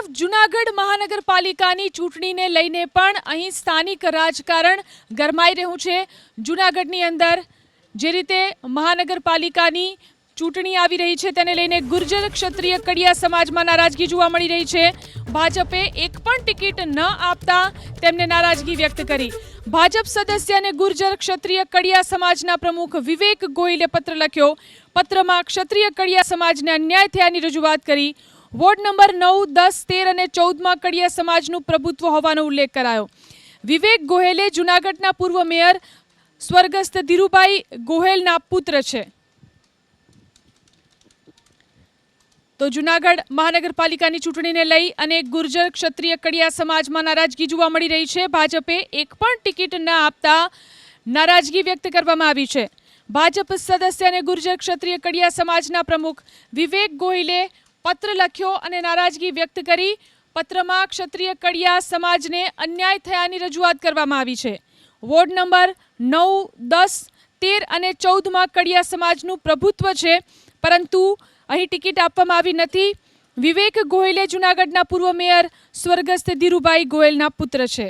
તરફ જૂનાગઢ મહાનગરપાલિકાની ચૂંટણીને લઈને પણ અહીં સ્થાનિક રાજકારણ ગરમાઈ રહ્યું છે। જૂનાગઢની અંદર જે રીતે મહાનગરપાલિકાની ચૂંટણી આવી રહી છે તેને લઈને ગુર્જર ક્ષત્રિય કડિયા સમાજમાં નારાજગી જોવા મળી રહી છે। ભાજપે એક પણ ટિકિટ ન આપતા તેમને નારાજગી વ્યક્ત કરી। ભાજપ સદસ્ય અને ગુર્જર ક્ષત્રિય કડિયા સમાજના પ્રમુખ વિવેક ગોહિલે પત્ર લખ્યો। પત્રમાં ક્ષત્રિય કડિયા સમાજને અન્યાય થયાની રજૂઆત કરી। વોર્ડ નંબર 9, 10, 13 અને 14માં કડિયા સમાજનું પ્રભુત્વ હોવાનો ઉલ્લેખ કરાયો। વિવેક ગોહિલે જૂનાગઢના પૂર્વ મેયર સ્વર્ગસ્થ ધીરુભાઈ ગોહિલના પુત્ર છે। તો જૂનાગઢ મહાનગરપાલિકાની ચૂંટણીને લઈ અને ગુર્જર ક્ષત્રિય કડિયા સમાજમાં નારાજગી જોવા મળી રહી છે। ભાજપે એક પણ ટિકિટ ન આપતા નારાજગી વ્યક્ત કરવામાં આવી છે। ભાજપ સદસ્ય અને ગુર્જર ક્ષત્રિય કડિયા સમાજના પ્રમુખ વિવેક ગોહિલે પત્ર લખ્યો અને નારાજગી વ્યક્ત કરી। પત્રમાં ક્ષત્રિય કડિયા સમાજને અન્યાય થયાની રજૂઆત કરવામાં આવી છે। વોર્ડ નંબર 9, 10, 13 અને 14માં કડિયા સમાજનું પ્રભુત્વ છે, પરંતુ અહીં ટિકિટ આપવામાં આવી નથી। વિવેક ગોહિલે જૂનાગઢના પૂર્વ મેયર સ્વર્ગસ્થ ધીરુભાઈ ગોહિલના પુત્ર છે।